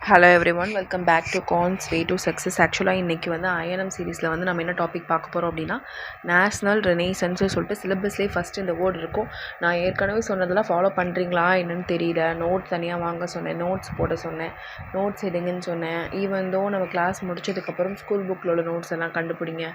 Hello everyone, welcome back to cons way to success. ஆக்சுவலாக இன்றைக்கி வந்து ஐஎன்எம் சீரீஸில் வந்து நம்ம என்ன டாபிக் பார்க்க போகிறோம் அப்படின்னா, நேஷ்னல் ரெனேசன்ஸு சொல்லிட்டு சிலபஸ்லேயே ஃபஸ்ட்டு இந்த வேர்டு இருக்கும். நான் ஏற்கனவே சொன்னதெல்லாம் ஃபாலோ பண்ணுறீங்களா என்னன்னு தெரியல. நோட்ஸ் தனியாக வாங்க சொன்னேன், நோட்ஸ் போட சொன்னேன், நோட்ஸ் எடுங்கன்னு சொன்னேன். ஈவன் தோ நம்ம கிளாஸ் முடிச்சதுக்கப்புறம் ஸ்கூல் புக்கில் உள்ள நோட்ஸ் எல்லாம் கண்டுபிடிங்க,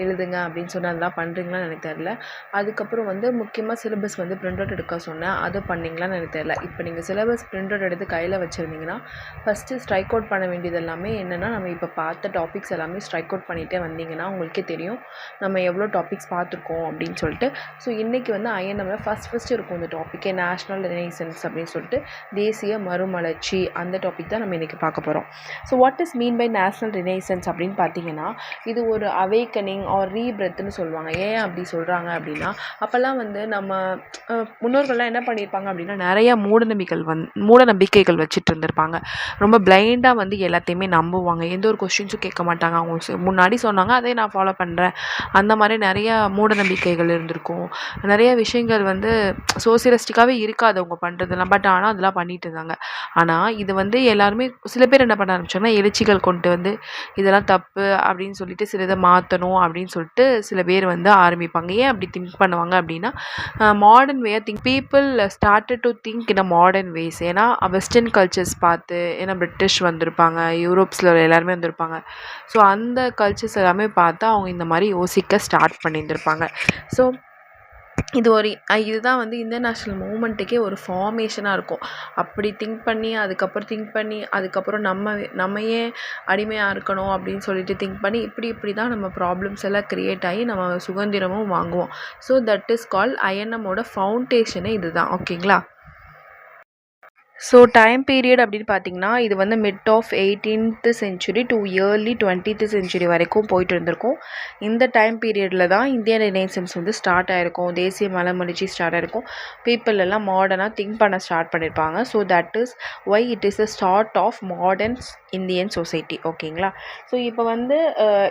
எழுதுங்க அப்படின்னு சொன்னால் அதெல்லாம் பண்ணுறீங்களான்னு எனக்கு தெரில. அதுக்கப்புறம் வந்து முக்கியமாக சிலபஸ் வந்து பிரிண்ட் அவுட் எடுக்க சொன்னேன், அது பண்ணிங்களான்னு எனக்கு தெரில. இப்போ நீங்கள் சிலபஸ் பிரிண்ட் அவுட் எடுத்து கையில் வச்சுருந்தீங்கன்னா ஃபஸ்ட்டு ஸ்ட்ரைக் அவுட் பண்ண வேண்டியது எல்லாமே என்னென்னா, நம்ம இப்போ பார்த்த டாபிக்ஸ் எல்லாமே ஸ்ட்ரைக் அவுட் பண்ணிகிட்டே வந்தீங்கன்னா உங்களுக்கே தெரியும் நம்ம எவ்வளோ டாபிக்ஸ் பார்த்துருக்கோம் அப்படின்னு சொல்லிட்டு. ஸோ இன்றைக்கி வந்து ஐஎன்எம்மில் ஃபஸ்ட்டு இருக்கும் இந்த டாப்பிக்கே, நேஷ்னல் ரெனேசன்ஸ் அப்படின்னு சொல்லிட்டு, தேசிய மறுமலர்ச்சி. அந்த டாபிக் தான் நம்ம இன்றைக்கி பார்க்க போகிறோம். So what is mean by national renaissance அப்படின்னு பார்த்தீங்கன்னா, இது ஒரு அவேக்கனிங் ஆர் ரீபிரத்னு சொல்லுவாங்க. ஏன் அப்படி சொல்கிறாங்க அப்படின்னா, அப்போல்லாம் வந்து நம்ம முன்னோர்கள்லாம் என்ன பண்ணியிருப்பாங்க அப்படின்னா, நிறைய மூடநம்பிக்கைகள் வச்சுட்டு இருந்திருப்பாங்க. ரொம்ப பிளைண்டாக வந்து எல்லாத்தையுமே நம்புவாங்க, எந்த ஒரு கொஸ்டின்ஸும் கேட்க மாட்டாங்க. அவங்க முன்னாடி சொன்னாங்க அதே நான் ஃபாலோ பண்ணுறேன், அந்த மாதிரி நிறையா மூடநம்பிக்கைகள் இருந்திருக்கும். நிறைய விஷயங்கள் வந்து சோசியலிஸ்டிக்காகவே இருக்காது அவங்க பண்ணுறதுலாம், பட் ஆனால் அதெல்லாம் பண்ணிட்டு இருந்தாங்க. ஆனால் இது வந்து எல்லாருமே சில பேர் என்ன பண்ண ஆரம்பிச்சாங்கன்னா, எழுச்சிகள் கொண்டு வந்து இதெல்லாம் தப்பு அப்படின்னு சொல்லிட்டு சில இதை மாற்றணும் அப்படின்னு சொல்லிட்டு சில பேர் வந்து ஆரம்பிப்பாங்க. ஏன் அப்படி திங்க் பண்ணுவாங்க அப்படின்னா, modern way people started to think in a modern ways. ஏன்னா வெஸ்டர்ன் கல்ச்சர்ஸ் பார்த்து, ஏன்னா பிரிட்டிஷ் வந்திருப்பாங்க, யூரோப்ஸில் எல்லாருமே வந்திருப்பாங்க. ஸோ அந்த கல்ச்சர்ஸ் எல்லாமே பார்த்து அவங்க இந்த மாதிரி யோசிக்க ஸ்டார்ட் பண்ணியிருந்திருப்பாங்க. ஸோ இதுதான் வந்து இன்டர்நேஷ்னல் மூமெண்ட்டுக்கே ஒரு ஃபார்மேஷனாக இருக்கும். அப்படி திங்க் பண்ணி அதுக்கப்புறம் நம்ம ஏன் அடிமையாக இருக்கணும் அப்படின்னு சொல்லிட்டு திங்க் பண்ணி இப்படி தான் நம்ம ப்ராப்ளம்ஸ் எல்லாம் க்ரியேட் ஆகி நம்ம சுதந்திரமும் வாங்குவோம். ஸோ தட் இஸ் கால்ட் ஐஎன்எம்மோட ஃபவுண்டேஷனே இதுதான். ஓகேங்களா? ஸோ டைம் பீரியட் அப்படின்னு பார்த்தீங்கன்னா, இது வந்து mid of 18th century to early 20th century வரைக்கும் போயிட்டு இருந்திருக்கும். இந்த டைம் பீரியடில் தான் இந்தியன் ரெனேசன்ஸ் வந்து ஸ்டார்ட் ஆகிருக்கும், தேசிய மறுமலர்ச்சி ஸ்டார்ட் ஆகிருக்கும். பீப்புள் எல்லாம் மாடர்னாக திங்க் பண்ண ஸ்டார்ட் பண்ணியிருப்பாங்க. So that is why it is the start of modern Indian society. ஓகேங்களா? ஸோ இப்போ வந்து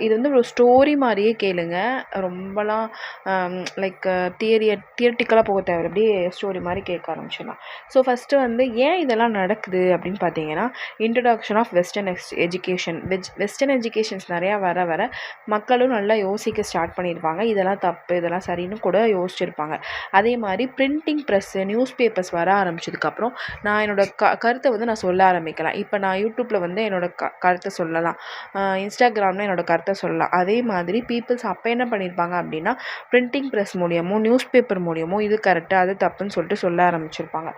இது வந்து ஒரு ஸ்டோரி மாதிரியே கேளுங்க, ரொம்பலாம் லைக் தியரிட்டிக்கலாக போக தேவை, அப்படியே ஸ்டோரி மாதிரி கேட்க ஆரம்பிச்சிடலாம். ஸோ ஃபஸ்ட்டு வந்து ஏன் இதெல்லாம் நடக்குது அப்படின்னு பார்த்தீங்கன்னா, introduction of western education. Western educations நிறையா வர மக்களும் நல்லா யோசிக்க ஸ்டார்ட் பண்ணியிருப்பாங்க. இதெல்லாம் தப்பு, இதெல்லாம் சரின்னு கூட யோசிச்சிருப்பாங்க. அதே மாதிரி பிரிண்டிங் ப்ரெஸ்ஸு, நியூஸ் பேப்பர்ஸ் வர ஆரம்பிச்சதுக்கப்புறம் நான் என்னோடய கருத்தை வந்து நான் சொல்ல ஆரம்பிக்கலாம். இப்போ நான் யூடியூப்பில் வந்து என்னோடய கருத்தை சொல்லலாம், இன்ஸ்டாகிராமில் என்னோடய கருத்தை சொல்லலாம். அதே மாதிரி பீப்புள்ஸ் அப்போ என்ன பண்ணியிருப்பாங்க அப்படின்னா, பிரிண்டிங் ப்ரெஸ் மூலியமோ நியூஸ் பேப்பர் மூலியமோ இது கரெக்டாக அது தப்புன்னு சொல்லிட்டு சொல்ல ஆரம்பிச்சிருப்பாங்க.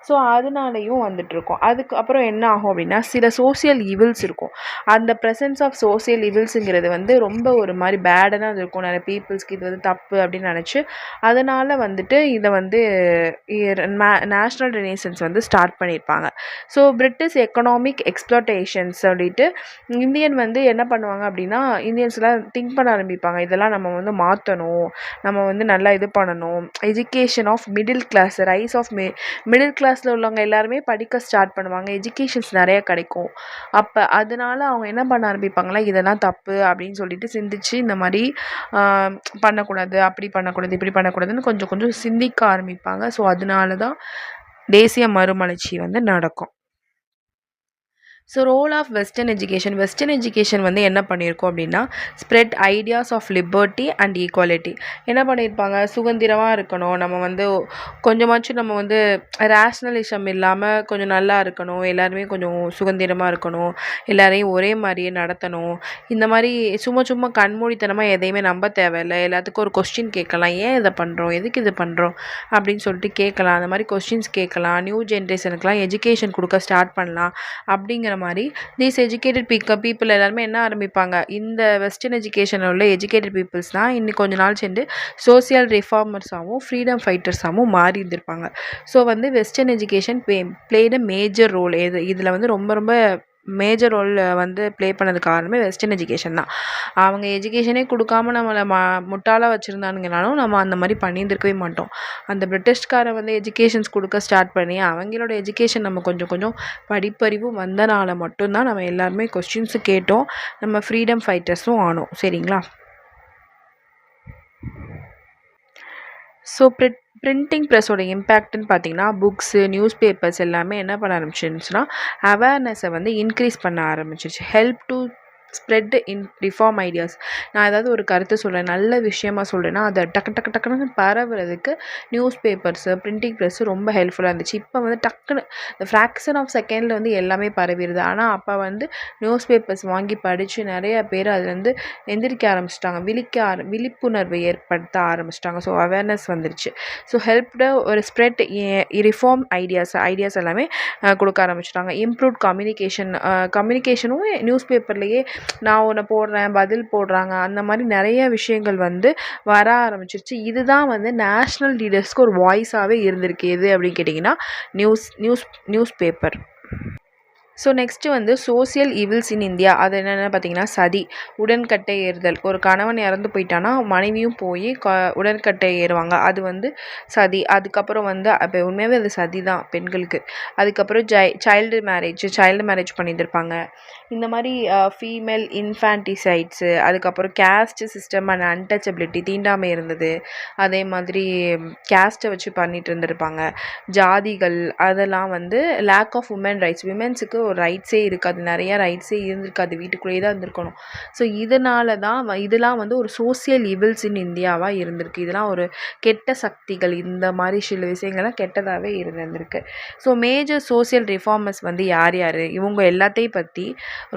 ஸோ அதனாலையும் வந்துட்டுருக்கோம். அதுக்கப்புறம் என்ன ஆகும் அப்படின்னா, சில சோசியல் ஈவில்ஸ் இருக்கும். அந்த ப்ரெசன்ஸ் ஆஃப் சோசியல் ஈவில்ஸுங்கிறது வந்து ரொம்ப ஒரு மாதிரி பேடாக இருக்கும். நிறைய பீப்புள்ஸ்க்கு இது வந்து தப்பு அப்படின்னு நினச்சி அதனால் வந்துட்டு இதை வந்து நேஷ்னல் ரெனேசன்ஸ் வந்து ஸ்டார்ட் பண்ணியிருப்பாங்க. ஸோ பிரிட்டிஷ் எக்கனாமிக் எக்ஸ்ப்ளாய்டேஷன்ஸ் சொல்லிட்டு இந்தியன் வந்து என்ன பண்ணுவாங்க அப்படின்னா, இந்தியன்ஸ்லாம் திங்க் பண்ண ஆரம்பிப்பாங்க, இதெல்லாம் நம்ம வந்து மாற்றணும், நம்ம வந்து நல்லா இது பண்ணணும். Education of middle class, rise of middle கிளாஸில் உள்ளவங்க எல்லாருமே படிக்க ஸ்டார்ட் பண்ணுவாங்க, எஜுகேஷன்ஸ் நிறையா கிடைக்கும். அப்போ அதனால அவங்க என்ன பண்ண ஆரம்பிப்பாங்களா, இதெல்லாம் தப்பு அப்படின்னு சொல்லிட்டு சிந்திச்சு இந்த மாதிரி பண்ணக்கூடாது, அப்படி பண்ணக்கூடாது, இப்படி பண்ணக்கூடாதுன்னு கொஞ்சம் கொஞ்சம் சிந்திக்க ஆரம்பிப்பாங்க. ஸோ அதனால தான் தேசிய மறுமலர்ச்சி வந்து நடக்கும். So role of western education வந்து என்ன பண்ணியிருக்கோம் அப்படின்னா, spread ideas of liberty and equality. என்ன பண்ணியிருப்பாங்க, சுதந்திரமாக இருக்கணும், நம்ம வந்து கொஞ்சமாச்சும் நம்ம வந்து ரேஷ்னலிசம் இல்லாமல் கொஞ்சம் நல்லா இருக்கணும், எல்லாருமே கொஞ்சம் சுதந்திரமாக இருக்கணும், எல்லாரையும் ஒரே மாதிரியே நடத்தணும். இந்த மாதிரி சும்மா கண்மூடித்தனமாக எதையுமே நம்ப தேவையில்லை, எல்லாத்துக்கும் ஒரு கொஸ்டின் கேட்கலாம், ஏன் இதை பண்ணுறோம், எதுக்கு இது பண்ணுறோம் அப்படின்னு சொல்லிட்டு கேட்கலாம். அந்த மாதிரி கொஸ்டின்ஸ் கேட்கலாம். நியூ ஜென்ரேஷனுக்குலாம் எஜுகேஷன் கொடுக்க ஸ்டார்ட் பண்ணலாம். அப்படிங்கிற மாதிரி தீஸ் எஜுகேட்டட் பீப்புள் எல்லாருமே என்ன ஆரம்பிப்பாங்க, இந்த வெஸ்டர்ன் எஜுகேஷனில் உள்ள எஜுகேட்டட் பீப்புள்ஸ் தான் இன்னும் கொஞ்ச நாள் சென்று சோசியல் ரிஃபார்மர்ஸாகவும் ஃப்ரீடம் ஃபைட்டர்ஸாகவும் மாறி இருந்திருப்பாங்க. ஸோ வந்து western education played a major role. இதில் வந்து ரொம்ப மேஜர் ரோல் வந்து ப்ளே பண்ணது காரணமே வெஸ்டர்ன் எஜுகேஷன் தான். அவங்க எஜுகேஷனே கொடுக்காம நம்மளை முட்டாளாக வச்சுருந்தானுங்கனாலும் நம்ம அந்த மாதிரி பண்ணியிருந்திருக்கவே மாட்டோம். அந்த பிரிட்டிஷ்காரன் வந்து எஜுகேஷன்ஸ் கொடுக்க ஸ்டார்ட் பண்ணி அவங்களோட எஜுகேஷன் நம்ம கொஞ்சம் படிப்பறிவு வந்தனால மட்டும்தான் நம்ம எல்லாருமே கொஸ்டின்ஸு கேட்டோம், நம்ம ஃப்ரீடம் ஃபைட்டர்ஸும் ஆனோம். சரிங்களா? ஸோ பிரிண்டிங் ப்ரெஸ்ஸோட இம்பேக்ட்னு பார்த்தீங்கன்னா புக்ஸு நியூஸ் பேப்பர்ஸ் எல்லாமே என்ன பண்ண ஆரம்பிச்சிருந்துச்சுன்னா அவேர்னஸை வந்து இன்க்ரீஸ் பண்ண ஆரம்பிச்சிருச்சு. Help to spread in reform ideas. நான் ஏதாவது ஒரு கருத்து சொல்கிறேன், நல்ல விஷயமா சொல்கிறேன்னா அதை டக்குன்னு பரவுறதுக்கு நியூஸ் பேப்பர்ஸு பிரிண்டிங் ப்ரெஸ்ஸு ரொம்ப ஹெல்ப்ஃபுல்லாக இருந்துச்சு. இப்போ வந்து டக்குன்னு இந்த ஃப்ராக்ஷன் ஆஃப் செகண்டில் வந்து எல்லாமே பரவிடுது. ஆனால் அப்போ வந்து நியூஸ் பேப்பர்ஸ் வாங்கி படித்து நிறைய பேர் அதுலேருந்து எந்திரிக்க ஆரம்பிச்சிட்டாங்க, விழிப்புணர்வை ஏற்படுத்த ஆரம்பிச்சிட்டாங்க. ஸோ அவேர்னஸ் வந்துருச்சு. ஸோ ஹெல்ப்டு ஒரு ஸ்ப்ரெட் ரிஃபார்ம் ஐடியாஸ் எல்லாமே கொடுக்க ஆரம்பிச்சிட்டாங்க. இம்ப்ரூவ்ட் கம்யூனிகேஷனும் நியூஸ் பேப்பர்லேயே நான் ஒன்று போடுறேன், பதில் போடுறாங்க, அந்த மாதிரி நிறைய விஷயங்கள் வந்து வர ஆரம்பிச்சிருச்சு. இதுதான் வந்து நேஷ்னல் லீடர்ஸ்க்கு ஒரு வாய்ஸாகவே இருந்திருக்கு. எது அப்படின்னு கேட்டிங்கன்னா நியூஸ் பேப்பர். ஸோ நெக்ஸ்ட்டு வந்து சோசியல் ஈவில்ஸ் இன் இந்தியா. அது என்னென்னு பார்த்தீங்கன்னா சதி, உடன்கட்டை ஏறுதல். ஒரு கணவன் இறந்து போயிட்டான்னா மனைவியும் போய் உடன்கட்டை ஏறுவாங்க, அது வந்து சதி. அதுக்கப்புறம் வந்து அப்போ உண்மையாகவே அது சதி தான் பெண்களுக்கு. அதுக்கப்புறம் சைல்டு மேரேஜ் பண்ணியிருந்திருப்பாங்க. இந்த மாதிரி ஃபீமேல் இன்ஃபான்டிசைட்ஸு, அதுக்கப்புறம் கேஸ்ட் சிஸ்டம் அண்ட் அன்டச்சபிலிட்டி, தீண்டாமை இருந்தது. அதே மாதிரி கேஸ்ட்டை வச்சு பண்ணிட்டு இருந்திருப்பாங்க. ஜாதிகள், அதெல்லாம் வந்து லேக் ஆஃப் உமன் ரைட்ஸ், விமென்ஸுக்கு ஒரு ரைட்ஸே இருக்காது, நிறைய ரைட்ஸே இருந்திருக்காது, வீட்டுக்குள்ளேயே தான் இருந்திருக்கணும். ஸோ இதெல்லாம் வந்து ஒரு சோசியல் ஈவில்ஸ் இன் இந்தியாவாக இருந்திருக்கு. இதெல்லாம் ஒரு கெட்ட சக்திகள், இந்த மாதிரி சில விஷயங்கள்லாம் கெட்டதாகவே இருந்திருக்கு. ஸோ மேஜர் சோசியல் ரிஃபார்மர்ஸ் வந்து யார் இவங்க எல்லாத்தையும் பற்றி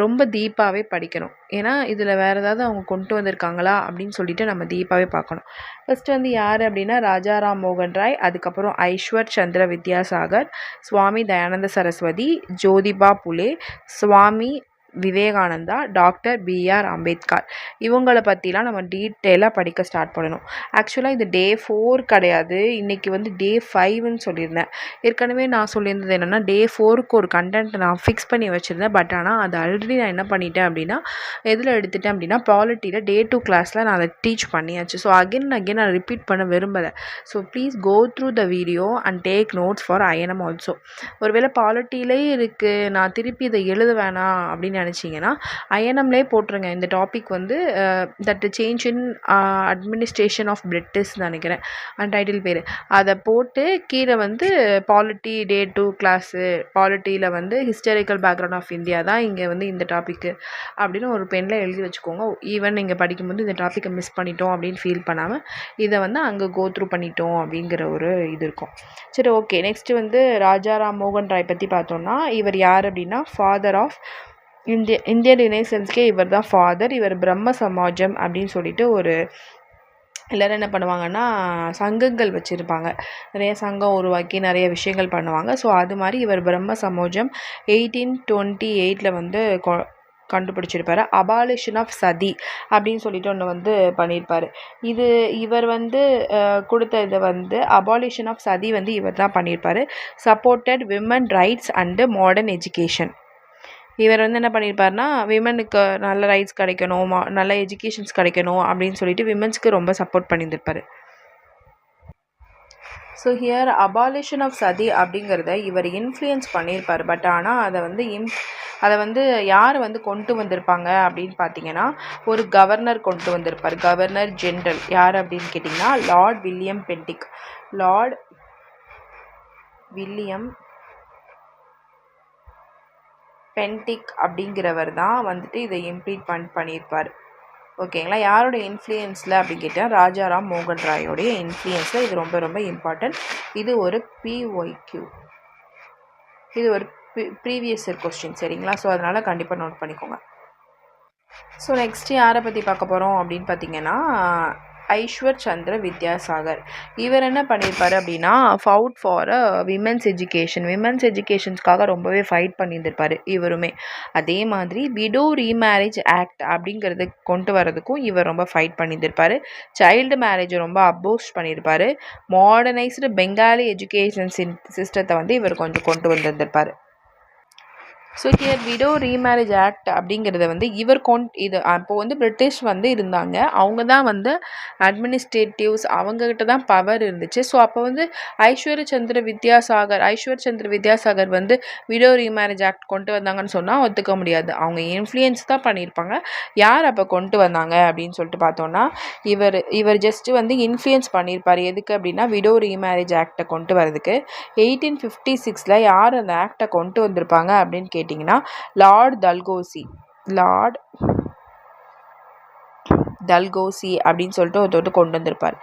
ரொம்ப டீப்பாகவே படிக்கணும். ஏன்னா இதில் வேறு ஏதாவது அவங்க கொண்டு வந்திருக்காங்களா அப்படின்னு சொல்லிட்டு நம்ம டீப்பாகவே பார்க்கணும். ஃபஸ்ட்டு வந்து யார் அப்படின்னா ராஜாராம் மோகன் ராய், அதுக்கப்புறம் ஐஸ்வர் சந்திர வித்யாசாகர், சுவாமி தயானந்த சரஸ்வதி, ஜோதிபா புலே, சுவாமி விவேகானந்தா, டாக்டர் பிஆர் அம்பேத்கர். இவங்களை பற்றிலாம் நம்ம டீட்டெயிலாக படிக்க ஸ்டார்ட் பண்ணணும். ஆக்சுவலாக இது டே 4 கிடையாது, இன்றைக்கி வந்து டே 5ன்னு சொல்லியிருந்தேன். ஏற்கனவே நான் சொல்லியிருந்தது என்னென்னா டே 4க்கு ஒரு கண்டென்ட் நான் ஃபிக்ஸ் பண்ணி வச்சுருந்தேன். பட் ஆனால் அது ஆல்ரெடி நான் என்ன பண்ணிட்டேன் அப்படின்னா எதில் எடுத்துட்டேன் அப்படின்னா பாலிட்டியில் டே 2 கிளாஸில் நான் அதை டீச் பண்ணியாச்சு. ஸோ அகெயின் நான் ரிப்பீட் பண்ண விரும்பலை. So please go through the video and take notes for INM also. ஒருவேளை பாலிட்டியிலே இருக்குது, நான் திருப்பி இதை எழுத வேணாம் அப்படின்னு நினச்சிங்கன்னா ஐஎன்எம்லே போட்டுருங்க. இந்த டாபிக் வந்து that change in administration of பிரிட்டிஷ்னு நினைக்கிறேன் அந்த டைட்டில் பேர். அதை போட்டு கீழே வந்து பாலிட்டி டே 2 கிளாஸு, பாலிட்டியில் வந்து ஹிஸ்டாரிக்கல் பேக்ரவுண்ட் ஆஃப் இந்தியா தான் இங்கே வந்து இந்த டாப்பிக்கு அப்படின்னு ஒரு பெனில் எழுதி வச்சுக்கோங்க. ஈவன் நீங்கள் படிக்கும்போது இந்த டாப்பிக்கை மிஸ் பண்ணிட்டோம் அப்படின்னு ஃபீல் பண்ணாமல் இதை வந்து அங்கே கோ த்ரூ பண்ணிட்டோம் அப்படிங்கிற ஒரு இது இருக்கும். சரி, ஓகே. நெக்ஸ்ட்டு வந்து ராஜாராம் மோகன் ராய் பற்றி பார்த்தோம்னா இவர் யார் அப்படின்னா ஃபாதர் ஆஃப் இந்தியன் ரினைசன்ஸ்க்கே இவர் தான் ஃபாதர். இவர் பிரம்ம சமாஜம் அப்படின்னு சொல்லிட்டு ஒரு எல்லோரும் என்ன பண்ணுவாங்கன்னா சங்கங்கள் வச்சுருப்பாங்க, நிறைய சங்கம் உருவாக்கி நிறைய விஷயங்கள் பண்ணுவாங்க. ஸோ அது மாதிரி இவர் பிரம்ம சமாஜம் 1828 வந்து கண்டுபிடிச்சிருப்பாரு. அபாலிஷன் ஆஃப் சதி அப்படின்னு சொல்லிட்டு ஒன்று வந்து பண்ணியிருப்பார். இவர் வந்து கொடுத்த இதை வந்து அபாலிஷன் ஆஃப் சதி வந்து இவர் தான் பண்ணியிருப்பார். Supported women rights and modern education. இவர் வந்து என்ன பண்ணியிருப்பாருனா விமனுக்கு நல்ல ரைட்ஸ் கிடைக்கணும், நல்ல எஜுகேஷன்ஸ் கிடைக்கணும் அப்படின்னு சொல்லிட்டு விமன்ஸ்க்கு ரொம்ப சப்போர்ட் பண்ணியிருந்திருப்பார். So here abolition of sati அப்படிங்கிறத இவர் இன்ஃப்ளூயன்ஸ் பண்ணியிருப்பார். பட் ஆனால் அதை வந்து யார் வந்து கொண்டு வந்திருப்பாங்க அப்படின்னு பார்த்தீங்கன்னா ஒரு கவர்னர் கொண்டு வந்திருப்பார், கவர்னர் ஜென்ரல். யார் அப்படின்னு கேட்டிங்கன்னா லார்ட் வில்லியம் பென்டிக் அப்படிங்கிறவர் தான் வந்துட்டு இதை இம்ப்ளிமெண்ட் பண்ணியிருப்பார். ஓகேங்களா. யாரோட இன்ஃப்ளூயன்ஸில் அப்படின்னு கேட்டால் ராஜாராம் மோகன் ராயோடைய இன்ஃப்ளூயன்ஸில். இது ரொம்ப ரொம்ப இம்பார்ட்டன்ட். இது ஒரு PYQ, இது ஒரு ப்ரீவியஸ் இயர் கொஸ்டின், சரிங்களா. ஸோ அதனால் கண்டிப்பாக நோட் பண்ணிக்கோங்க. ஸோ நெக்ஸ்ட்டு யாரை பற்றி பார்க்க போகிறோம் அப்படின்னு பார்த்தீங்கன்னா ஐஸ்வர் சந்திர வித்யாசாகர். இவர் என்ன பண்ணியிருப்பார் அப்படின்னா ஃபவுட் ஃபார் விமென்ஸ் எஜுகேஷன்ஸ்க்காக ரொம்பவே ஃபைட் பண்ணியிருந்திருப்பார் இவருமே. அதே மாதிரி விடோ ரீமேரேஜ் ஆக்ட் அப்படிங்கிறது கொண்டு வரதுக்கும் இவர் ரொம்ப ஃபைட் பண்ணியிருந்திருப்பார். சைல்டு மேரேஜை ரொம்ப அப்போஸ் பண்ணியிருப்பார். மாடர்னைஸ்டு பெங்காலி எஜுகேஷன் சிஸ்டத்தை வந்து இவர் கொஞ்சம் கொண்டு வந்திருந்திருப்பார். So here widow remarriage act அப்படிங்கிறத வந்து இது அப்போ வந்து பிரிட்டிஷ் வந்து இருந்தாங்க. அவங்க தான் வந்து அட்மினிஸ்ட்ரேட்டிவ்ஸ், அவங்கக்கிட்ட தான் பவர் இருந்துச்சு. ஸோ அப்போ வந்து ஐஸ்வர்ய சந்திர வித்யாசாகர் வந்து விடோ ரீமேரேஜ் ஆக்ட் கொண்டு வந்தாங்கன்னு சொன்னால் ஒத்துக்க முடியாது. அவங்க இன்ஃப்ளூயன்ஸ் தான் பண்ணியிருப்பாங்க. யார் அப்போ கொண்டு வந்தாங்க அப்படின்னு சொல்லிட்டு பார்த்தோன்னா, இவர் ஜஸ்ட்டு வந்து இன்ஃப்ளூயன்ஸ் பண்ணியிருப்பார். எதுக்கு அப்படின்னா விடோ ரீமேரேஜ் ஆக்டை கொண்டு வரதுக்கு. 1856 யார் அந்த ஆக்டை கொண்டு வந்திருப்பாங்க அப்படின்னு கேட்டிங்கன்னா, லார்ட் டல்கோசி அப்படின்னு சொல்லிட்டு ஒருத்தர் கொண்டு வந்திருப்பார்.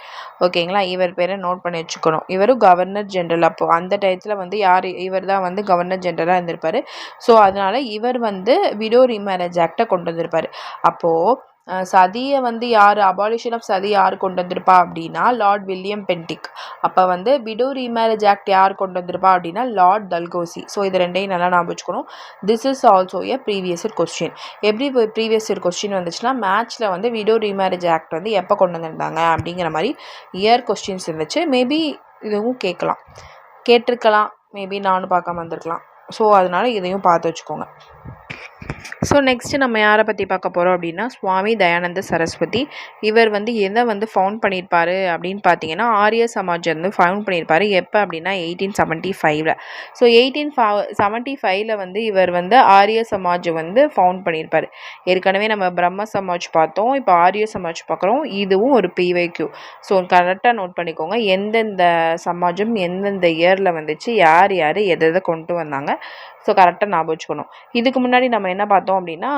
ஓகேங்களா, இவர் பேரை நோட் பண்ணி வச்சுக்கணும். இவரும் கவர்னர் ஜெனரல். அப்போ அந்த டயத்தில் வந்து இவர் தான் வந்து கவர்னர் ஜெனரலாக இருந்திருப்பார். ஸோ அதனால் இவர் வந்து விடோ ரீமேரேஜ் ஆக்டை கொண்டு வந்திருப்பார். அப்போது சதியை வந்து அபாலிஷன் ஆஃப் சதி யார் கொண்டு வந்திருப்பா அப்படின்னா லார்ட் வில்லியம் பென்டிக். அப்போ வந்து விடோ ரீமேரேஜ் ஆக்ட் யார் கொண்டு வந்திருப்பா அப்படின்னா லார்ட் டல்கோசி. ஸோ இது ரெண்டையும் நல்லா ஞாபகம் வச்சுக்கணும். This is also a previous year question. எப்படி ப்ரீவியஸ் இயர் கொஸ்டின் வந்துச்சுன்னா, மேட்ச்சில் வந்து விடோ ரீமேரேஜ் ஆக்ட் வந்து எப்போ கொண்டு வந்திருந்தாங்க அப்படிங்கிற மாதிரி இயர் கொஸ்டின்ஸ் இருந்துச்சு. மேபி இதுவும் கேட்டிருக்கலாம், மேபி நானும் பார்க்காம வந்திருக்கலாம். ஸோ அதனால் இதையும் பார்த்து வச்சுக்கோங்க. ஸோ நெக்ஸ்ட்டு நம்ம யாரை பற்றி பார்க்க போகிறோம் அப்படின்னா, சுவாமி தயானந்த சரஸ்வதி. இவர் வந்து எதை வந்து ஃபவுண்ட் பண்ணியிருப்பார் அப்படின்னு பார்த்தீங்கன்னா, ஆரிய சமாஜ் வந்து ஃபவுண்ட் பண்ணியிருப்பார். எப்போ அப்படின்னா 1875. ஸோ 1875 வந்து இவர் வந்து ஆரிய சமாஜ் வந்து ஃபவுண்ட் பண்ணியிருப்பார். ஏற்கனவே நம்ம பிரம்ம சமாஜ் பார்த்தோம், இப்போ ஆரிய சமாஜ் பார்க்குறோம். இதுவும் ஒரு PYQ. ஸோ கரெக்டாக நோட் பண்ணிக்கோங்க, எந்தெந்த சமாஜம் எந்தெந்த இயரில் வந்துச்சு, யார் எதை கொண்டு வந்தாங்க. ஸோ கரெக்டாக ஞாபகம் வச்சுக்கணும். இதுக்கு முன்னாடி நம்ம என்ன பார்த்தோம் அப்படின்னா,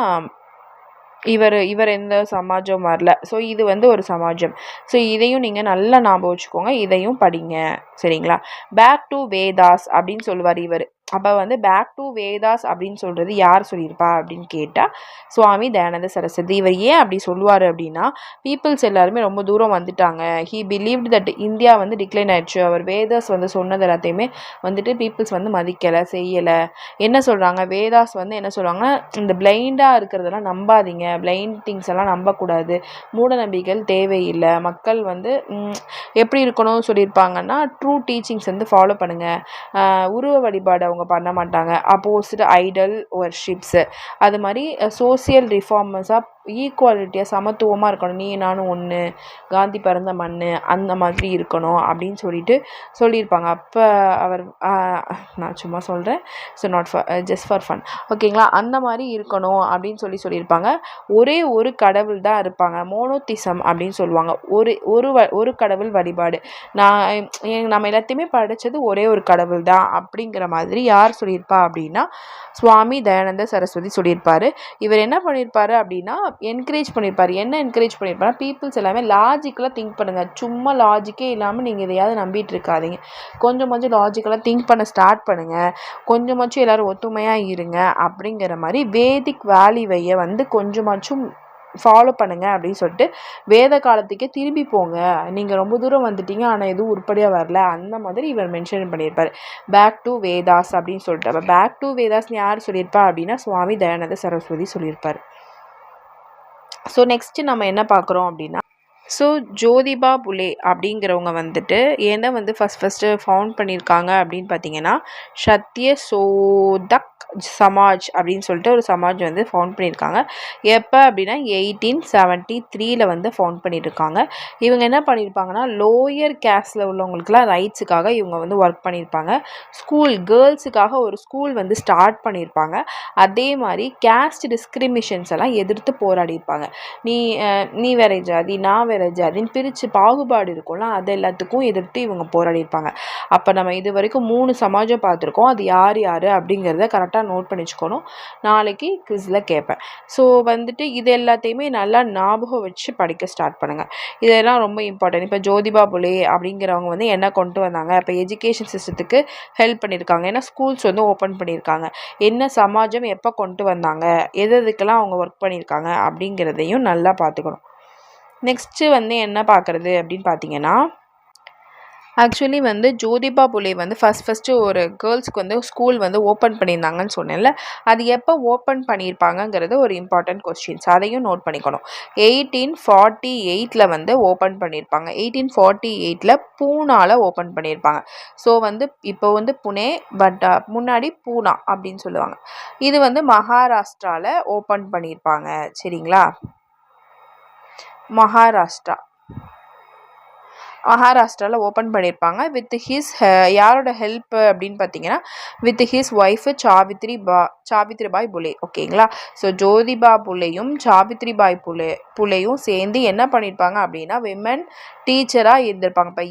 இவர் எந்த சமாஜம் வரல. ஸோ இது வந்து ஒரு சமாஜம். ஸோ இதையும் நீங்கள் நல்லா ஞாபகம் வச்சுக்கோங்க, இதையும் படிங்க. சரிங்களா. பேக் டு வேதாஸ் அப்படின்னு சொல்லுவார் இவர். அப்போ வந்து பேக் டு வேதாஸ் அப்படின்னு சொல்கிறது யார் சொல்லியிருப்பா அப்படின்னு கேட்டால் சுவாமி தயானந்த சரஸ்வதி. இவர் ஏன் அப்படி சொல்லுவார் அப்படின்னா, பீப்புள்ஸ் எல்லாருமே ரொம்ப தூரம் வந்துட்டாங்க. ஹீ பிலீவ்டு தட் இந்தியா வந்து டிக்ளைன் ஆயிடுச்சு. அவர் வேதாஸ் வந்து சொன்னது எல்லாத்தையுமே வந்துட்டு பீப்புள்ஸ் வந்து மதிக்கலை, செய்யலை. என்ன சொல்கிறாங்க, வேதாஸ் வந்து என்ன சொல்கிறாங்கன்னா, இந்த பிளைண்டாக இருக்கிறதெல்லாம் நம்பாதீங்க, பிளைண்ட் திங்ஸ் எல்லாம் நம்பக்கூடாது, மூட நம்பிக்கைகள் தேவையில்லை, மக்கள் வந்து எப்படி இருக்கணும் சொல்லியிருப்பாங்கன்னா, ட்ரூ டீச்சிங்ஸ் வந்து ஃபாலோ பண்ணுங்கள், உருவ வழிபாடு அவங்க பண்ண மாட்டாங்க, அப்போசிட் ஐடல் வர்ஷிப்ஸு, அது மாதிரி சோசியல் ரிஃபார்மர்ஸாக ஈக்குவாலிட்டியாக சமத்துவமாக இருக்கணும், நீ நானும் ஒன்று, காந்தி பிறந்த மண் அந்த மாதிரி இருக்கணும் அப்படின்னு சொல்லியிருப்பாங்க. அப்போ அவர் நான் சும்மா சொல்கிறேன், so not for just for fun. ஓகேங்களா, அந்த மாதிரி இருக்கணும் அப்படின்னு சொல்லியிருப்பாங்க. ஒரே ஒரு கடவுள் தான் இருப்பாங்க, மோனோத்திசம் அப்படின்னு சொல்லுவாங்க. ஒரு கடவுள் வழிபாடு. நம்ம எல்லாத்தையுமே படித்தது ஒரே ஒரு கடவுள் தான் அப்படிங்கிற மாதிரி யார் சொல்லியிருப்பா அப்படின்னா சுவாமி தயானந்த சரஸ்வதி சொல்லியிருப்பார். இவர் என்ன பண்ணியிருப்பார் அப்படின்னா என்கரேஜ் பண்ணியிருப்பார். என்ன என்கரேஜ் பண்ணியிருப்பார், பீப்புள்ஸ் எல்லாமே லாஜிக்கலாக திங்க் பண்ணுங்கள், சும்மா லாஜிக்கே இல்லாமல் நீங்கள் எதையாவது நம்பிட்டு இருக்காதீங்க, கொஞ்சம் லாஜிக்கலாக திங்க் பண்ண ஸ்டார்ட் பண்ணுங்கள், கொஞ்சமாச்சும் எல்லோரும் ஒத்துமையாக இருங்க அப்படிங்கிற மாதிரி வேதிக் வேல்யூவையை வந்து கொஞ்சமாச்சும் ஃபாலோ பண்ணுங்க அப்படின்னு சொல்லிட்டு வேத காலத்துக்கே திரும்பி போங்க, நீங்கள் ரொம்ப தூரம் வந்துட்டீங்க ஆனால் எதுவும் உருப்படியாக வரல, அந்த மாதிரி இவர் மென்ஷன் பண்ணியிருப்பார். பேக் டு வேதாஸ் அப்படின்னு சொல்லிட்டு. அப்போ பேக் டு வேதாஸ்ன்னு யார் சொல்லியிருப்பா அப்படின்னா சுவாமி தயானந்த சரஸ்வதி சொல்லியிருப்பார். ஸோ நெக்ஸ்ட்டு நம்ம என்ன பார்க்குறோம் அப்படின்னா, ஸோ ஜோதிபா புலே அப்படிங்கிறவங்க வந்துட்டு ஏன்னா வந்து ஃபஸ்ட்டு ஃபவுண்ட் பண்ணியிருக்காங்க அப்படின்னு பார்த்தீங்கன்னா, சத்ய சோதக் சமாஜ் அப்படின்னு சொல்லிட்டு ஒரு சமாஜ் வந்து ஃபவுண்ட் பண்ணியிருக்காங்க. எப்போ அப்படின்னா 1873 வந்து ஃபவுண்ட் பண்ணியிருக்காங்க. இவங்க என்ன பண்ணியிருப்பாங்கன்னா, லோயர் கேஸ்டில் உள்ளவங்களுக்குலாம் ரைட்ஸுக்காக இவங்க வந்து ஒர்க் பண்ணியிருப்பாங்க. கேர்ள்ஸுக்காக ஒரு ஸ்கூல் வந்து ஸ்டார்ட் பண்ணியிருப்பாங்க. அதே மாதிரி கேஸ்ட் டிஸ்கிரிமினேஷன்ஸ் எல்லாம் எதிர்த்து போராடியிருப்பாங்க. நீ வேற ஜாதி, நான் வேற ஜாதின்னு பிரித்து பாகுபாடு இருக்கும்ல, அது எல்லாத்துக்கும் எதிர்த்து இவங்க போராடியிருப்பாங்க. அப்போ நம்ம இது வரைக்கும் 3 சமாஜம் பார்த்துருக்கோம். அது யார் அப்படிங்கிறத கரெக்டாக நோட் பண்ணி வச்சுக்கணும், நாளைக்கு குவிஸில் கேட்பேன். ஸோ வந்துட்டு இது எல்லாத்தையுமே நல்லா ஞாபகம் வச்சு படிக்க ஸ்டார்ட் பண்ணுங்கள். இதெல்லாம் ரொம்ப இம்பார்ட்டன்ட். இப்போ ஜோதிபா புலே அப்படிங்கிறவங்க வந்து என்ன கொண்டு வந்தாங்க, இப்போ எஜுகேஷன் சிஸ்டத்துக்கு ஹெல்ப் பண்ணியிருக்காங்க, ஏன்னா ஸ்கூல்ஸ் வந்து ஓப்பன் பண்ணியிருக்காங்க, என்ன சமாஜம் எப்போ கொண்டு வந்தாங்க, எதுக்கெல்லாம் அவங்க ஒர்க் பண்ணியிருக்காங்க அப்படிங்கிறதையும் நல்லா பார்த்துக்கணும். நெக்ஸ்ட்டு வந்து என்ன பார்க்குறது அப்படின்னு பார்த்தீங்கன்னா, ஆக்சுவலி வந்து ஜோதிபா புலே வந்து ஃபஸ்ட்டு ஒரு கேர்ள்ஸ்க்கு வந்து ஸ்கூல் வந்து ஓப்பன் பண்ணியிருந்தாங்கன்னு சொன்னேன்ல, அது எப்போ ஓப்பன் பண்ணியிருப்பாங்கங்கிறது ஒரு இம்பார்ட்டன்ட் கொஸ்டின்ஸ். அதையும் நோட் பண்ணிக்கணும். 1848 வந்து ஓப்பன் பண்ணியிருப்பாங்க. 1848 பூனால ஓப்பன் பண்ணியிருப்பாங்க. ஸோ வந்து இப்போ வந்து புனே, பட் முன்னாடி பூனா அப்படின்னு சொல்லுவாங்க. இது வந்து மகாராஷ்டிராவில் ஓப்பன் பண்ணியிருப்பாங்க. சரிங்களா? மகாராஷ்டிராவில் ஓப்பன் பண்ணியிருப்பாங்க. வித் ஹிஸ் யாரோட ஹெல்ப் அப்படின்னு பார்த்தீங்கன்னா, with his wife Savitribai Phule. ஓகேங்களா? ஸோ ஜோதிபா புலேயும் சாவித்ரிபாய் புலேயும் சேர்ந்து என்ன பண்ணியிருப்பாங்க அப்படின்னா, விமன் டீச்சராக இருந்திருப்பாங்க. இப்போ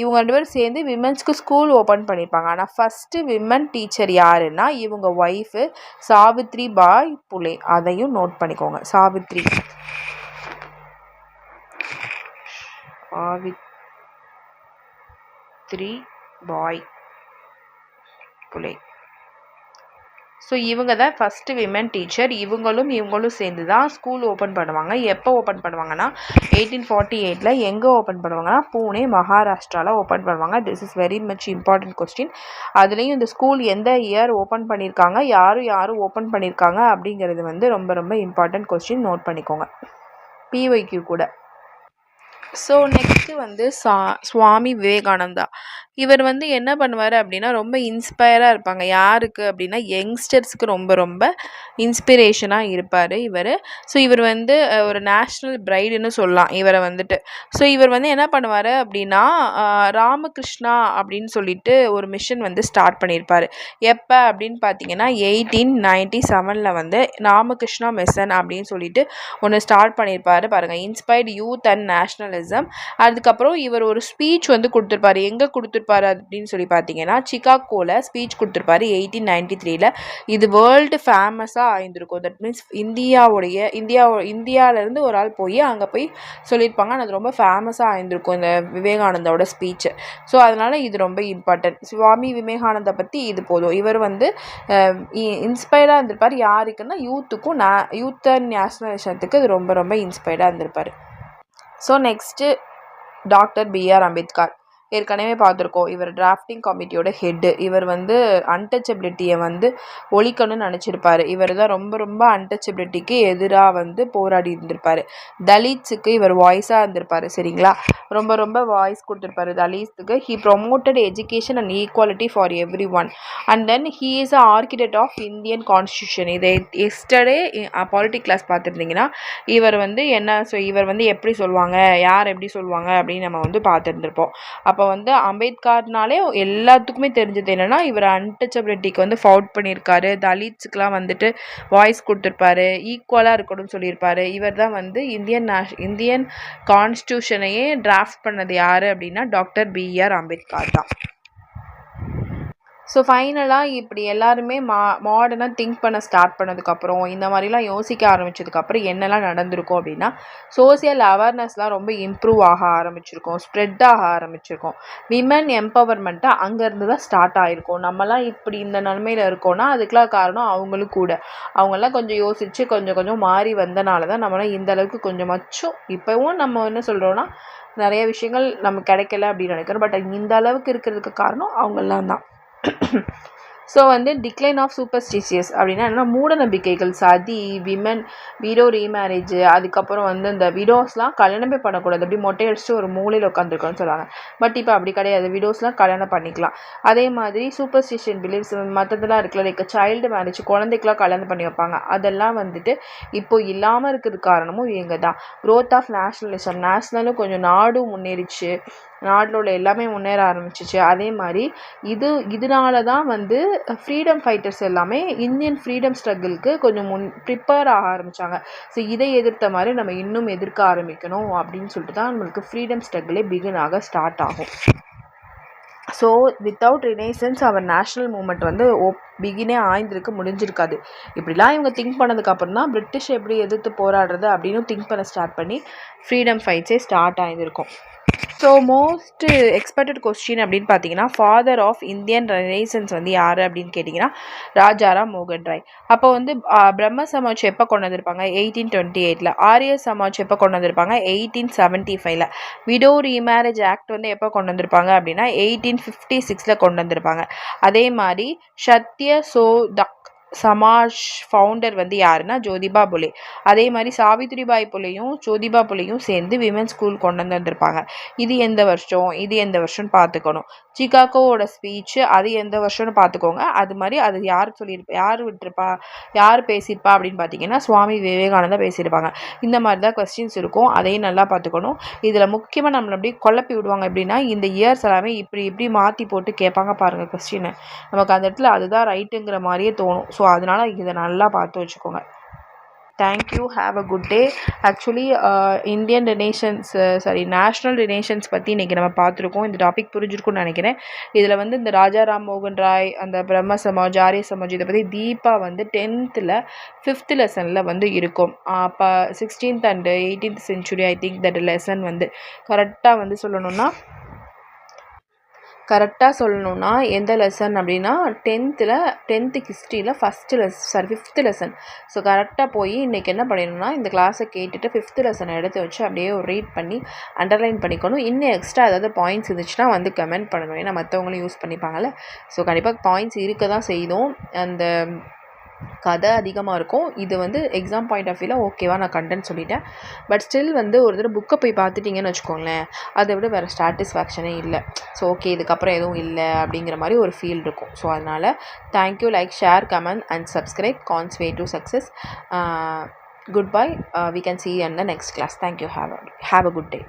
இவங்க 2 பேரும் சேர்ந்து விமென்ஸ்க்கு ஸ்கூல் ஓப்பன் பண்ணியிருப்பாங்க. ஆனால் ஃபஸ்ட்டு விமன் டீச்சர் யாருன்னா இவங்க ஒய்ஃபு சாவித்ரிபாய் புலே. அதையும் நோட் பண்ணிக்கோங்க. சாவித்ரிபாய் புலே. ஸோ இவங்க தான் ஃபஸ்ட்டு விமன் டீச்சர். இவங்களும் சேர்ந்து தான் ஸ்கூல் ஓப்பன் பண்ணுவாங்க. எப்போ ஓப்பன் பண்ணுவாங்கன்னா 1848 எங்கே ஓப்பன் பண்ணுவாங்கன்னா பூனே, மகாராஷ்டிராவில் ஓப்பன் பண்ணுவாங்க. This is very much important question. அதுலேயும் இந்த ஸ்கூல் எந்த இயர் ஓப்பன் பண்ணியிருக்காங்க, யாரும் ஓப்பன் பண்ணியிருக்காங்க அப்படிங்கிறது வந்து ரொம்ப ரொம்ப இம்பார்ட்டன்ட் கொஸ்டின். நோட் பண்ணிக்கோங்க. பிஒய்க்யூ கூட. ஸோ நெக்ஸ்ட்டு வந்து சுவாமி விவேகானந்தா. இவர் வந்து என்ன பண்ணுவார் அப்படின்னா ரொம்ப இன்ஸ்பயராக இருப்பாங்க. யாருக்கு அப்படின்னா யங்ஸ்டர்ஸ்க்கு ரொம்ப ரொம்ப இன்ஸ்பிரேஷனாக இருப்பார் இவர். ஸோ இவர் வந்து ஒரு நேஷ்னல் பிரைடுன்னு சொல்லலாம் இவரை வந்துட்டு. ஸோ இவர் வந்து என்ன பண்ணுவார் அப்படின்னா ராமகிருஷ்ணா அப்படின்னு சொல்லிட்டு ஒரு மிஷன் வந்து ஸ்டார்ட் பண்ணியிருப்பார். எப்போ அப்படின்னு பார்த்தீங்கன்னா 1897 வந்து ராமகிருஷ்ணா மிஷன் அப்படின்னு சொல்லிட்டு ஒன்று ஸ்டார்ட் பண்ணியிருப்பார். பாருங்கள், இன்ஸ்பயர்ட் யூத் அண்ட் நேஷ்னலிசம். அதுக்கப்புறம் இவர் ஒரு ஸ்பீச் வந்து கொடுத்துருப்பாரு. எங்கே கொடுத்துருப்பாரு அப்படின்னு சொல்லி பார்த்தீங்கன்னா சிகாகோவில் ஸ்பீச் கொடுத்துருப்பாரு 1893. இது வேர்ல்டு ஃபேமஸாக ஆயிருந்திருக்கும். தட் மீன்ஸ் இந்தியாவிலேருந்து ஒரு ஆள் போய் அங்கே போய் சொல்லியிருப்பாங்க. அது ரொம்ப ஃபேமஸாக ஆயிருந்திருக்கும் இந்த விவேகானந்தாவோட ஸ்பீச்சு. ஸோ அதனால் இது ரொம்ப இம்பார்ட்டன்ட். சுவாமி விவேகானந்தா பற்றி இது போதும். இவர் வந்து இன்ஸ்பயர்டாக இருந்திருப்பார். யாருக்குன்னா யூத் அண்ட் நேஷனலிசத்துக்கு இது ரொம்ப ரொம்ப இன்ஸ்பயர்டாக இருந்திருப்பார். So next doctor B R Ambedkar. ஏற்கனவே பார்த்துருக்கோம். இவர் டிராஃப்டிங் கமிட்டியோட ஹெட்டு. இவர் வந்து அன்டச்சபிலிட்டியை வந்து ஒழிக்கணும்னு நினச்சிருப்பார். இவர் தான் ரொம்ப ரொம்ப அன்டச்சபிலிட்டிக்கு எதிராக வந்து போராடி இருந்திருப்பார். தலித்ஸுக்கு இவர் வாய்ஸாக இருந்திருப்பார். சரிங்களா? ரொம்ப ரொம்ப வாய்ஸ் கொடுத்துருப்பாரு தலித்ஸுக்கு. He promoted education and equality for everyone. And then he is a architect of Indian constitution. இதை எஸ்டர்டே பாலிட்டிக் கிளாஸ் பார்த்துருந்தீங்கன்னா இவர் வந்து இவர் வந்து எப்படி சொல்லுவாங்க, யார் எப்படி சொல்லுவாங்க அப்படின்னு நம்ம வந்து பார்த்துருந்துருப்போம். அப்போ வந்து அம்பேத்கர்னாலே எல்லாத்துக்குமே தெரிஞ்சது என்னென்னா இவர் அன்டச்சபிலிட்டிக்கு வந்து ஃபவுட் பண்ணியிருக்காரு. தலித்ஸுக்கெலாம் வந்துட்டு வாய்ஸ் கொடுத்துருப்பாரு. ஈக்குவலாக இருக்கணும்னு சொல்லியிருப்பாரு. இவர் தான் வந்து இந்தியன் கான்ஸ்டியூஷனையே டிராஃப்ட் பண்ணது யார் அப்படின்னா டாக்டர் பிஆர் அம்பேத்கர் தான். ஸோ ஃபைனலாக இப்படி எல்லாருமே மாடர்னாக திங்க் பண்ண ஸ்டார்ட் பண்ணதுக்கப்புறம், இந்த மாதிரிலாம் யோசிக்க ஆரம்பித்ததுக்கப்புறம் என்னெல்லாம் நடந்திருக்கும் அப்படின்னா சோசியல் அவேர்னஸ்லாம் ரொம்ப இம்ப்ரூவ் ஆக ஆரம்பிச்சிருக்கோம், ஸ்ப்ரெட் ஆக ஆரம்பிச்சிருக்கோம். விமன் எம்பவர்மெண்ட்டாக அங்கேருந்து தான் ஸ்டார்ட் ஆகிருக்கும். நம்மலாம் இப்படி இந்த நிலமையில் இருக்கோன்னா அதுக்கெலாம் காரணம் அவங்களும் கூட. அவங்கெல்லாம் கொஞ்சம் யோசித்து கொஞ்சம் மாறி வந்தனால தான் நம்மளாம் இந்த அளவுக்கு கொஞ்சமாச்சும் இப்போவும் நம்ம என்ன சொல்கிறோன்னா நிறைய விஷயங்கள் நமக்கு கிடைக்கல அப்படின்னு நினைக்கிறோம். பட் இந்த அளவுக்கு இருக்கிறதுக்கு காரணம் அவங்கெல்லாம் தான். ஸோ வந்து டிக்ளைன் ஆஃப் சூப்பர்ஸ்டிஷியஸ் அப்படின்னா என்னென்னா மூட நம்பிக்கைகள், சதி, விடோ ரீமேரேஜ், அதுக்கப்புறம் வந்து இந்த விடோஸ்லாம் கல்யாணமே பண்ணக்கூடாது, அப்படி மொட்டை அடிச்சுட்டு ஒரு மூலையில் உட்காந்துருக்கோன்னு சொல்லுவாங்க. பட் இப்போ அப்படி கிடையாது, விடோஸ்லாம் கல்யாணம் பண்ணிக்கலாம். அதே மாதிரி சூப்பர்ஸ்டிஷியன் பிலீஃப்ஸ் மற்றதெல்லாம் இருக்குல்ல, லைக் சைல்டு மேரேஜ், குழந்தைக்கெலாம் கல்யாணம் பண்ணி வைப்பாங்க, அதெல்லாம் வந்துட்டு இப்போ இல்லாமல் இருக்கிறதுக்கு காரணமும் இவங்க தான். க்ரோத் ஆஃப் நேஷ்னலிசம், நேஷ்னலும் கொஞ்சம் நாடும் முன்னேறிச்சு, நாட்டில் உள்ள எல்லாமே முன்னேற ஆரம்பிச்சிச்சு. அதே மாதிரி இதனால தான் வந்து ஃப்ரீடம் ஃபைட்டர்ஸ் எல்லாமே இந்தியன் ஃப்ரீடம் ஸ்ட்ரகிளுக்கு கொஞ்சம் ப்ரிப்பேர் ஆக ஆரம்பித்தாங்க. ஸோ இதை எதிர்த்த மாதிரி நம்ம இன்னும் எதிர்க்க ஆரம்பிக்கணும் அப்படின்னு சொல்லிட்டு தான் நம்மளுக்கு ஃப்ரீடம் ஸ்ட்ரகிளே பிகின் ஆக ஸ்டார்ட் ஆகும். ஸோ வித்தவுட் ரினைசன்ஸ் அவர் நேஷ்னல் மூமெண்ட் வந்து பிகினே ஆய்ந்திருக்க முடிஞ்சிருக்காது. இப்படிலாம் இவங்க திங்க் பண்ணதுக்கப்புறம் தான் பிரிட்டிஷ் எப்படி எதிர்த்து போராடுறது அப்படின்னு திங்க் பண்ண ஸ்டார்ட் பண்ணி ஃப்ரீடம் ஃபைட்ஸே ஸ்டார்ட் ஆகியிருக்கும். ஸோ மோஸ்ட் எக்ஸ்பெக்டட் கொஸ்டின் அப்படின்னு பார்த்தீங்கன்னா ஃபாதர் ஆஃப் இந்தியன் ரெனைசன்ஸ் வந்து யார் அப்படின்னு கேட்டிங்கன்னா ராஜாராம் மோகன் ராய். அப்போ வந்து பிரம்ம சமாஜ் எப்போ கொண்டு வந்திருப்பாங்க 1828. ஆரிய சமாஜ் எப்போ கொண்டு வந்திருப்பாங்க 1875. விடோ ரீமேரேஜ் ஆக்ட் வந்து எப்போ கொண்டு வந்திருப்பாங்க அப்படின்னா 1856 கொண்டு வந்திருப்பாங்க. அதே மாதிரி சத்ய சோதக் சமாஜ் ஃபவுண்டர் வந்து யாருன்னா ஜோதிபா புலே. அதே மாதிரி சாவித்ரிபாய் புலேயும் ஜோதிபா புலேயும் சேர்ந்து விமன் ஸ்கூல் கொண்டு வந்திருப்பாங்க. இது எந்த வருஷம்னு பார்த்துக்கணும். சிகாகோவோட ஸ்பீச் அது எந்த வருஷம்னு பார்த்துக்கோங்க. அது மாதிரி அது யார் பேசியிருப்பா அப்படின்னு பார்த்தீங்கன்னா சுவாமி விவேகானந்தா பேசியிருப்பாங்க. இந்த மாதிரி தான் கொஸ்டின்ஸ் இருக்கும், அதையும் நல்லா பார்த்துக்கணும். இதில் முக்கியமாக நம்மளை அப்படியே குழப்பி விடுவாங்க எப்படின்னா இந்த இயர்ஸ் எல்லாமே இப்படி மாற்றி போட்டு கேட்பாங்க பாருங்கள் கொஸ்டினை. நமக்கு அந்த இடத்துல அதுதான் ரைட்டுங்கிற மாதிரியே தோணும். ஸோ அதனால் இதை நல்லா பார்த்து வச்சுக்கோங்க. Thank you, have a good day. Actually Indian national relations பற்றி இன்றைக்கி நம்ம பார்த்துருக்கோம். இந்த டாபிக் புரிஞ்சிருக்கும்னு நினைக்கிறேன். இதில் வந்து இந்த ராஜாராம் மோகன் ராய், அந்த பிரம்ம சமாஜ், ஆரிய சமாஜ், இதை பற்றி தீபா வந்து 10th 5th லெசனில் வந்து இருக்கும். அப்போ 16th and 18th century I think that lesson வந்து கரெக்டாக வந்து சொல்லணும்னா எந்த லெசன் அப்படின்னா 10th ஹிஸ்ட்ரியில் 5th லெசன். ஸோ கரெக்டாக போய் இன்றைக்கி என்ன பண்ணிடணும்னா இந்த கிளாஸை கேட்டுட்டு 5th லெசனை எடுத்து வச்சு அப்படியே ஒரு ரீட் பண்ணி அண்டர்லைன் பண்ணிக்கணும். இன்னும் எக்ஸ்ட்ரா ஏதாவது பாயிண்ட்ஸ் இருந்துச்சுன்னா வந்து கமெண்ட் பண்ணணும், ஏன்னா மற்றவங்களும் யூஸ் பண்ணிப்பாங்கள்ல. ஸோ கண்டிப்பாக பாயிண்ட்ஸ் இருக்க தான் செய்தோம். அந்த கதை அதிகமாக இருக்கும். இது வந்து எக்ஸாம் பாயிண்ட் ஆஃப் வியூவில் ஓகேவா நான் கண்டென்ட் சொல்லிட்டேன். பட் ஸ்டில் வந்து ஒரு தடவை புக்கை போய் பார்த்துட்டிங்கன்னு வச்சுக்கோங்களேன், அதை விட வேறு சாட்டிஸ்ஃபேக்ஷனே இல்லை. ஸோ ஓகே இதுக்கப்புறம் எதுவும் இல்லை அப்படிங்கிற மாதிரி ஒரு ஃபீல் இருக்கும். ஸோ அதனால் thank you, like, share, comment and subscribe. Cons way to success. Goodbye. We can see you in the next class. Thank you. Have a good day.